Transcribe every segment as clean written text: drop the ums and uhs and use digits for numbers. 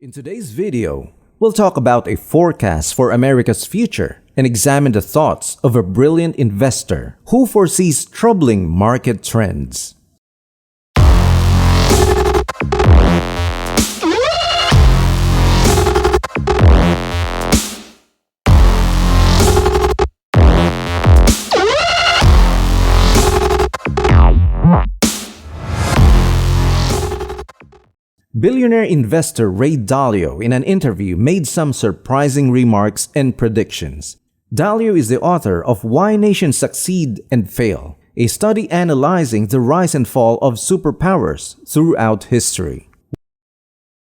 In today's video, we'll talk about a forecast for America's future and examine the thoughts of a brilliant investor who foresees troubling market trends. Billionaire investor Ray Dalio in an interview made some surprising remarks and predictions. Dalio is the author of Why Nations Succeed and Fail, a study analyzing the rise and fall of superpowers throughout history.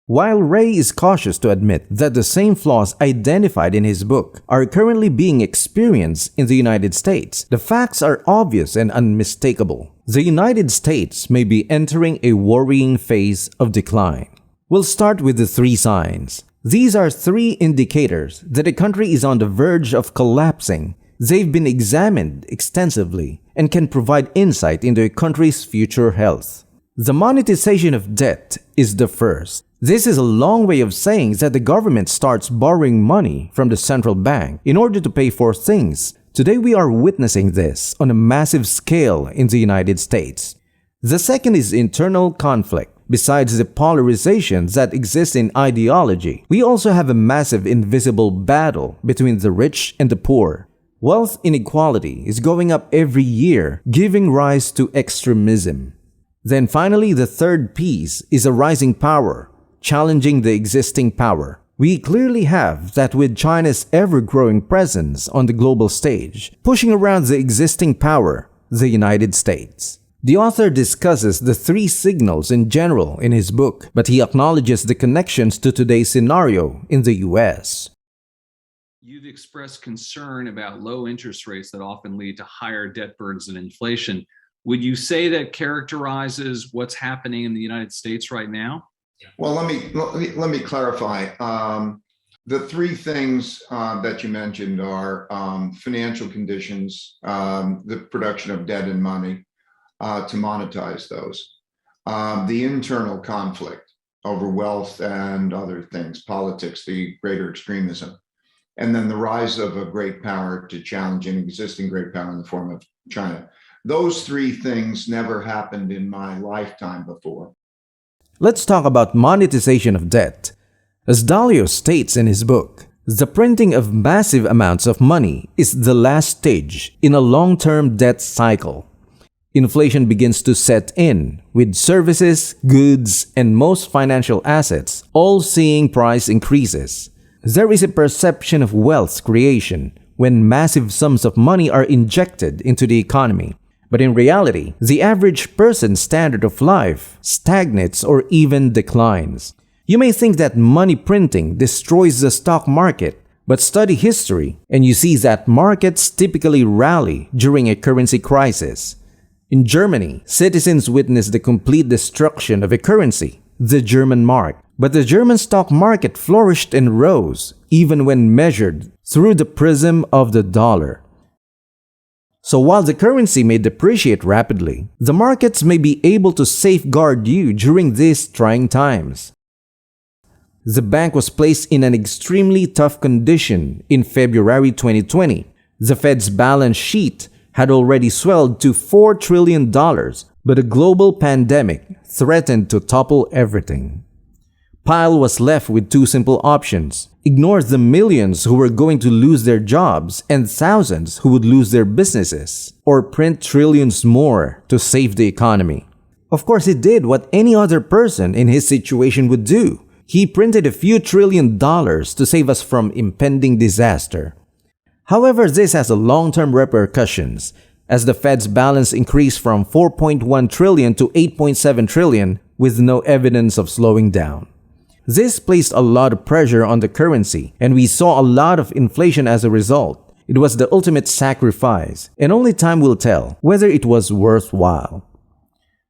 While Ray is cautious to admit that the same flaws identified in his book are currently being experienced in the United States, the facts are obvious and unmistakable. The United States may be entering a worrying phase of decline. We'll start with the three signs. These are three indicators that a country is on the verge of collapsing. They've been examined extensively and can provide insight into a country's future health. The monetization of debt is the first. This is a long way of saying that the government starts borrowing money from the central bank in order to pay for things. Today we are witnessing this on a massive scale in the United States. The second is internal conflict. Besides the polarization that exists in ideology, we also have a massive invisible battle between the rich and the poor. Wealth inequality is going up every year, giving rise to extremism. Then finally, the third piece is a rising power, challenging the existing power. We clearly have that with China's ever-growing presence on the global stage, pushing around the existing power, the United States. The author discusses the three signals in general in his book, but he acknowledges the connections to today's scenario in the US. You've expressed concern about low interest rates that often lead to higher debt burdens and inflation. Would you say that characterizes what's happening in the United States right now? Well, let me clarify. The three things that you mentioned are financial conditions, the production of debt and money to monetize those, the internal conflict over wealth and other things, politics, the greater extremism, and then the rise of a great power to challenge an existing great power in the form of China. Those three things never happened in my lifetime before. Let's talk about monetization of debt. As Dalio states in his book, the printing of massive amounts of money is the last stage in a long-term debt cycle. Inflation begins to set in, with services, goods, and most financial assets all seeing price increases. There is a perception of wealth creation when massive sums of money are injected into the economy. But in reality, the average person's standard of life stagnates or even declines. You may think that money printing destroys the stock market, but study history and you see that markets typically rally during a currency crisis. In Germany, citizens witnessed the complete destruction of a currency, the German mark. But the German stock market flourished and rose, even when measured through the prism of the dollar. So while the currency may depreciate rapidly, the markets may be able to safeguard you during these trying times. The bank was placed in an extremely tough condition in February 2020. The Fed's balance sheet had already swelled to $4 trillion, but a global pandemic threatened to topple everything. Pyle was left with two simple options: ignore the millions who were going to lose their jobs and thousands who would lose their businesses, or print trillions more to save the economy. Of course, he did what any other person in his situation would do. He printed a few $1 trillion to save us from impending disaster. However, this has long-term repercussions, as the Fed's balance increased from 4.1 trillion to 8.7 trillion with no evidence of slowing down. This placed a lot of pressure on the currency, and we saw a lot of inflation as a result. It was the ultimate sacrifice, and only time will tell whether it was worthwhile.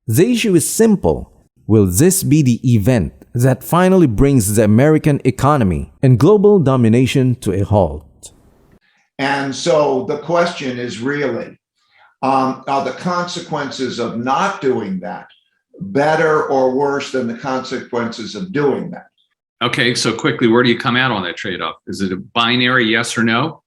The issue is simple. Will this be the event that finally brings the American economy and global domination to a halt? And so the question is really, are the consequences of not doing that better or worse than the consequences of doing that? Okay, so quickly, where do you come out on that trade-off? Is it a binary yes or no?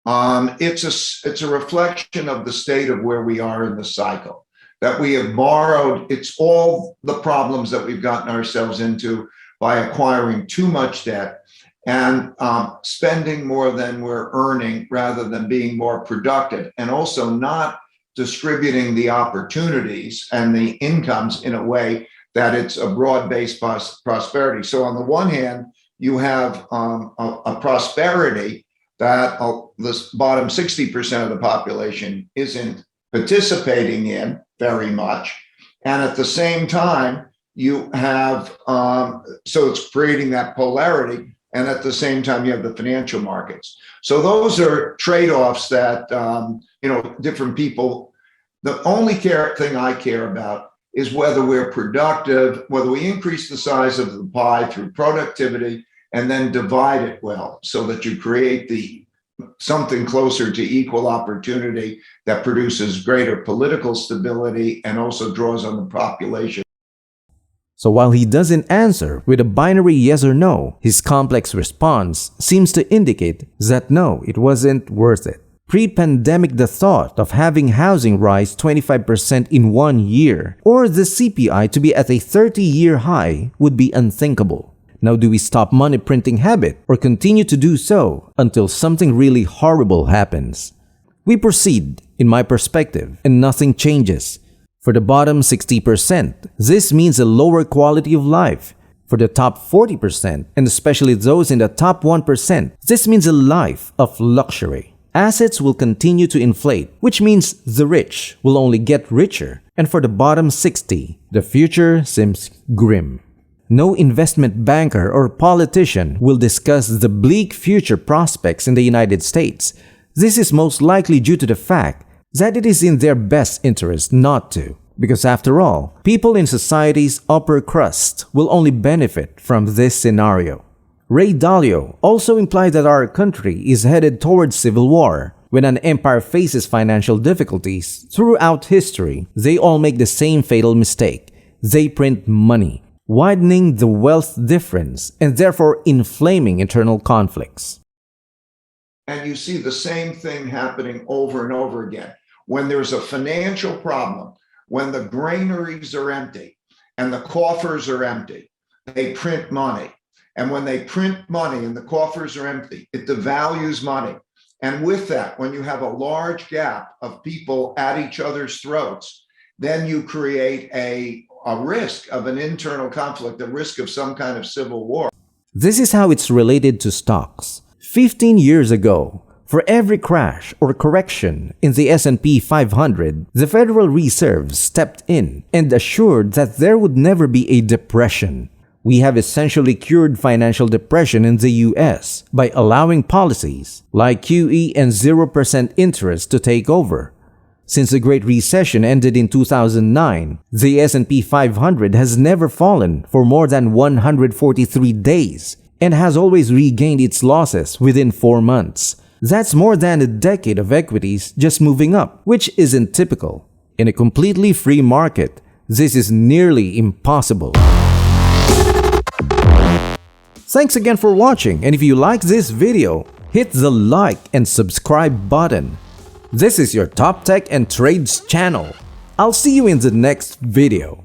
It's a reflection of the state of where we are in the cycle, that we have borrowed. It's all the problems that we've gotten ourselves into by acquiring too much debt and spending more than we're earning rather than being more productive, and also not distributing the opportunities and the incomes in a way that it's a broad-based prosperity. So on the one hand, you have a prosperity that this bottom 60% of the population isn't participating in very much. And at the same time, you have, so it's creating that polarity. And at the same time, you have the financial markets. So those are trade-offs that, different people, the only thing I care about is whether we're productive, whether we increase the size of the pie through productivity and then divide it well so that you create something closer to equal opportunity that produces greater political stability and also draws on the population. So while he doesn't answer with a binary yes or no, his complex response seems to indicate that no, it wasn't worth it. Pre-pandemic, the thought of having housing rise 25% in 1 year or the CPI to be at a 30-year high would be unthinkable. Now, do we stop money printing habit or continue to do so until something really horrible happens? We proceed, in my perspective, and nothing changes. For the bottom 60%, this means a lower quality of life. For the top 40%, and especially those in the top 1%, this means a life of luxury. Assets will continue to inflate, which means the rich will only get richer. And for the bottom 60, the future seems grim. No investment banker or politician will discuss the bleak future prospects in the United States. This is most likely due to the fact that it is in their best interest not to. Because after all, people in society's upper crust will only benefit from this scenario. Ray Dalio also implied that our country is headed towards civil war. When an empire faces financial difficulties throughout history, they all make the same fatal mistake. They print money, widening the wealth difference and therefore inflaming internal conflicts. And you see the same thing happening over and over again. When there's a financial problem, when the granaries are empty and the coffers are empty, they print money. And when they print money and the coffers are empty, it devalues money. And with that, when you have a large gap of people at each other's throats, then you create a risk of an internal conflict, a risk of some kind of civil war. This is how it's related to stocks. 15 years ago, for every crash or correction in the S&P 500, the Federal Reserve stepped in and assured that there would never be a depression. We have essentially cured financial depression in the US by allowing policies like QE and 0% interest to take over. Since the Great Recession ended in 2009, the S&P 500 has never fallen for more than 143 days and has always regained its losses within 4 months. That's more than a decade of equities just moving up, which isn't typical. In a completely free market, this is nearly impossible. Thanks again for watching, and if you like this video, hit the like and subscribe button. This is your Top Tech and Trades channel. I'll see you in the next video.